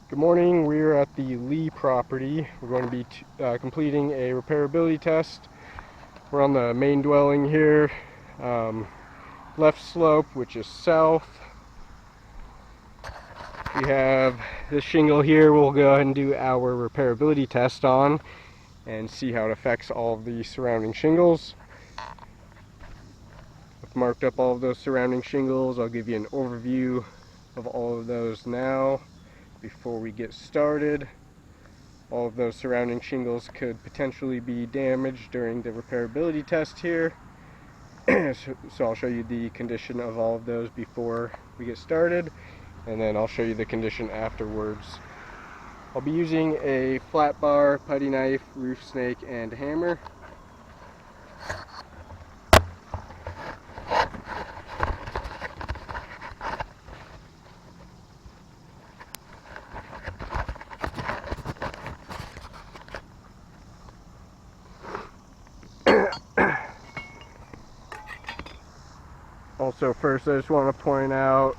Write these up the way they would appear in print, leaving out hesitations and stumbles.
Good morning. We're at the Lee property. We're going to be completing a repairability test. We're on the main dwelling here, left slope, which is south. We have this shingle here. We'll go ahead and do our repairability test on and see how it affects all of the surrounding shingles. I've marked up all of those surrounding shingles. I'll give you an overview of all of those now before we get started. All of those surrounding shingles could potentially be damaged during the repairability test here. So I'll show you the condition of all of those before we get started, and then I'll show you the condition afterwards. I'll be using a flat bar, putty knife, roof snake, and hammer. Also, first I just want to point out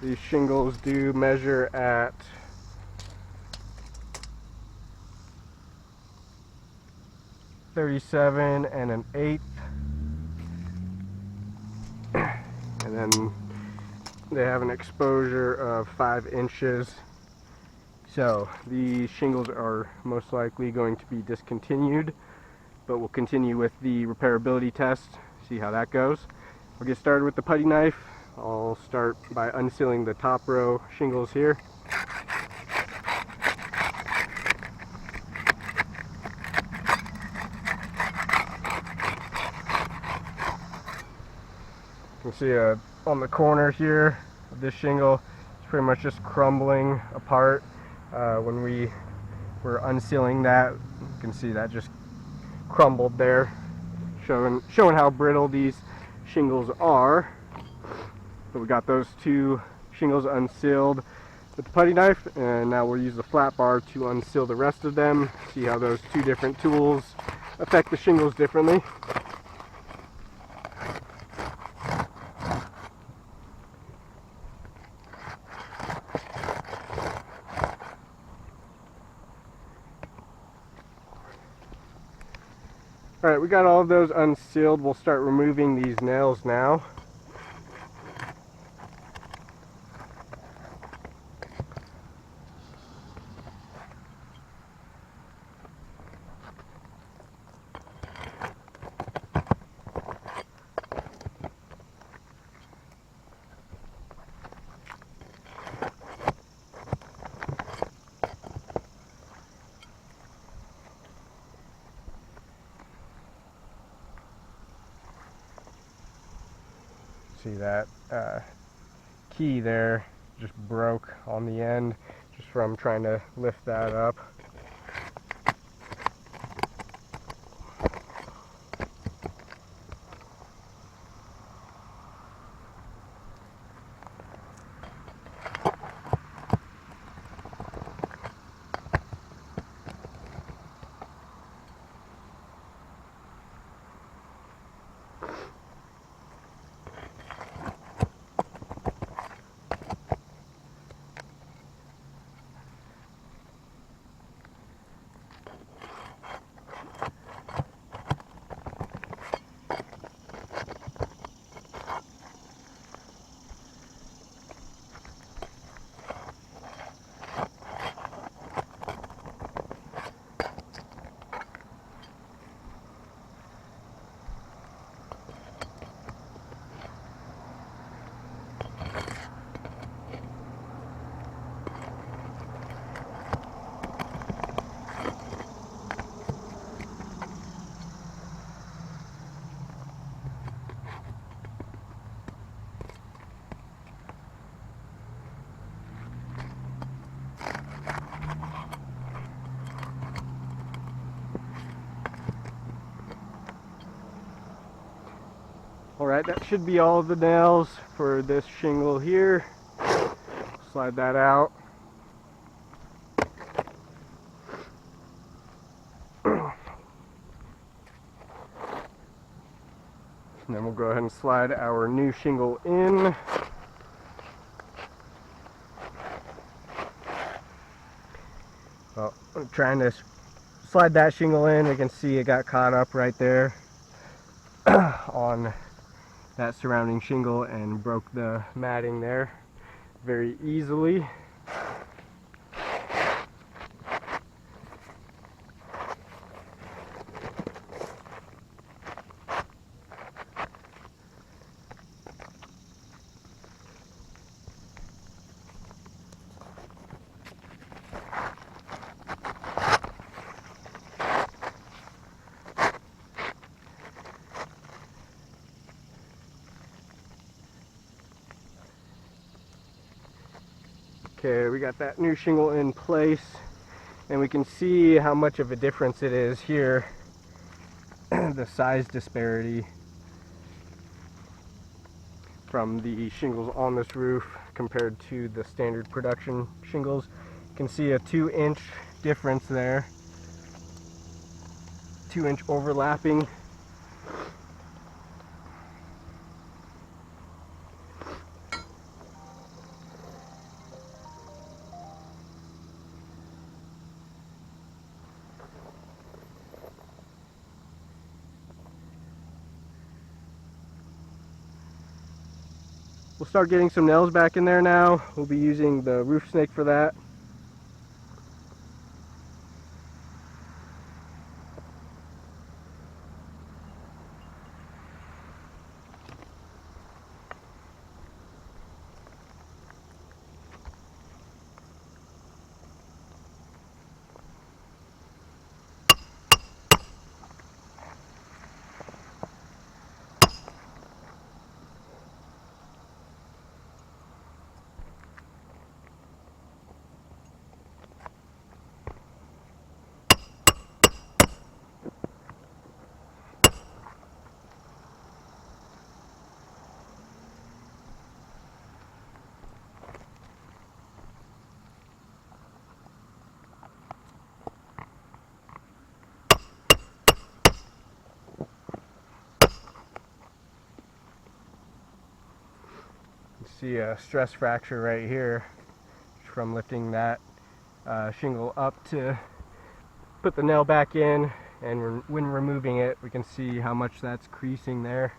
these shingles do measure at 37 1/8, and then they have an exposure of 5 inches. So these shingles are most likely going to be discontinued, but we'll continue with the repairability test, see how that goes. We'll get started with the putty knife. I'll start by unsealing the top row shingles here. You can see on the corner here of this shingle, it's pretty much just crumbling apart. When we were unsealing that, you can see that just crumbled there, showing how brittle these shingles are. So we got those two shingles unsealed with the putty knife, and now we'll use the flat bar to unseal the rest of them. See how those two different tools affect the shingles differently. Alright, we got all of those unsealed. We'll start removing these nails now. See that key there just broke on the end just from trying to lift that up. Alright, that should be all of the nails for this shingle here. Slide that out. And then we'll go ahead and slide our new shingle in. Well, I'm trying to slide that shingle in. We can see it got caught up right there on that surrounding shingle and broke the matting there very easily. Okay, we got that new shingle in place, and we can see how much of a difference it is here. The size disparity from the shingles on this roof compared to the standard production shingles. You can see a 2-inch difference there, 2-inch overlapping. We'll start getting some nails back in there now. We'll be using the roof snake for that. You can see a stress fracture right here from lifting that shingle up to put the nail back in, and when removing it we can see how much that's creasing there.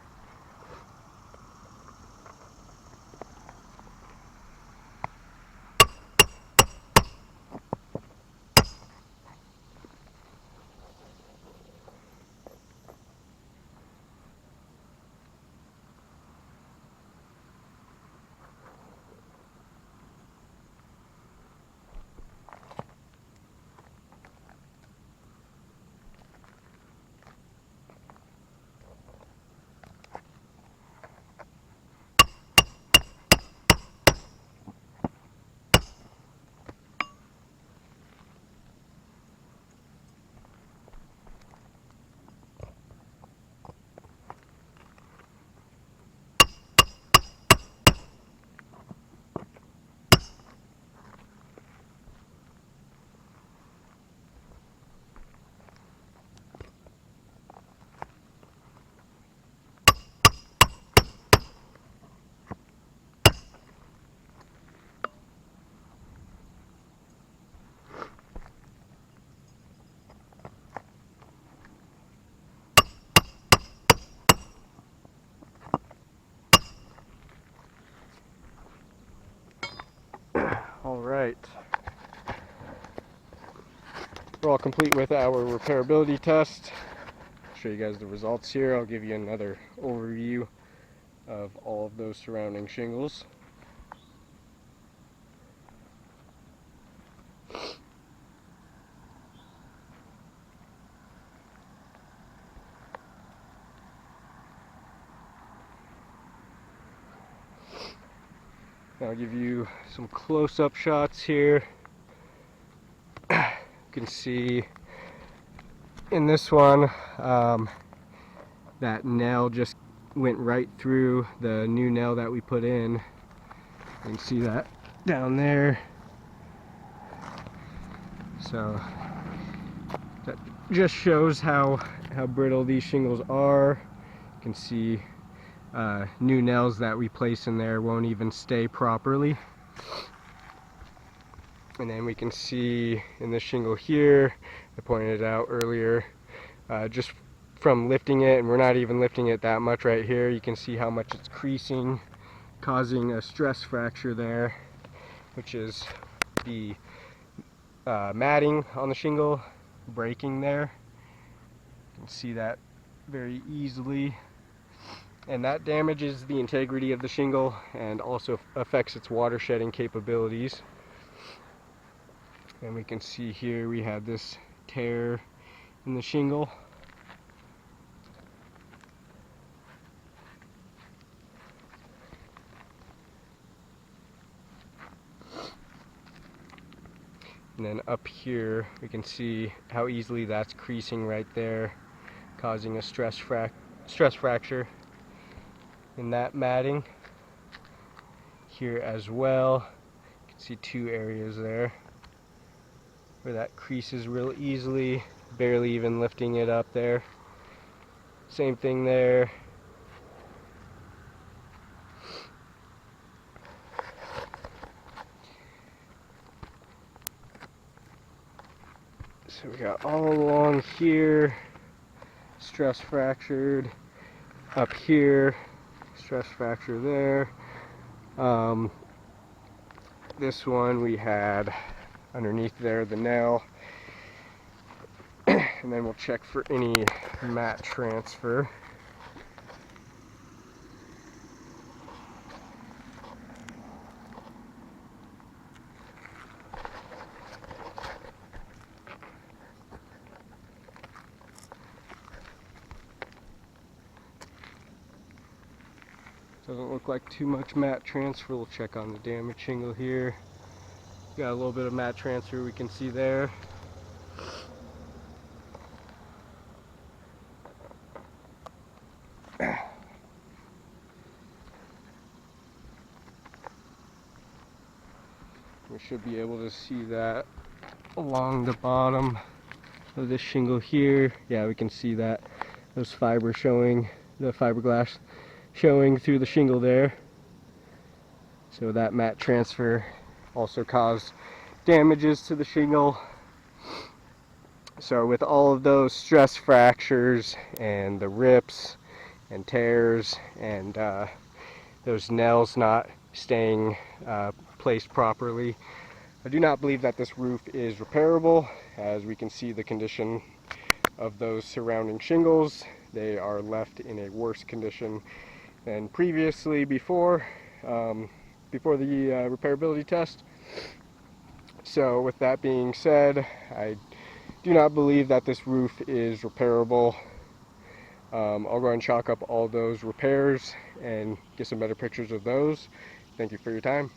Alright, we're all complete with our repairability test. I'll show you guys the results here. I'll give you another overview of all of those surrounding shingles. I'll give you some close-up shots here. You can see in this one that nail just went right through the new nail that we put in. You can see that down there. So that just shows how brittle these shingles are. You can see new nails that we place in there won't even stay properly. And then we can see in this shingle here, I pointed it out earlier, just from lifting it, and we're not even lifting it that much right here, you can see how much it's creasing, causing a stress fracture there, which is the matting on the shingle breaking there. You can see that very easily, and that damages the integrity of the shingle and also affects its water shedding capabilities. And we can see here we have this tear in the shingle. And then up here we can see how easily that's creasing right there, causing a stress fracture in that matting. Here as well, you can see two areas there where that creases real easily, barely even lifting it up there. Same thing there. So we got all along here, stress fractured. Up here, stress fracture there. This one we had underneath there, the nail. And then we'll check for any mat transfer. Doesn't look like too much mat transfer. We'll check on the damaged shingle here. Got a little bit of mat transfer we can see there. We should be able to see that along the bottom of this shingle here. Yeah, we can see that, those fibers showing, the fiberglass showing through the shingle there. So that mat transfer also caused damages to the shingle. So with all of those stress fractures and the rips and tears and those nails not staying placed properly, I do not believe that this roof is repairable. As we can see the condition of those surrounding shingles, they are left in a worse condition than previously before the repairability test. So with that being said, I do not believe that this roof is repairable. I'll go and chalk up all those repairs and get some better pictures of those. Thank you for your time.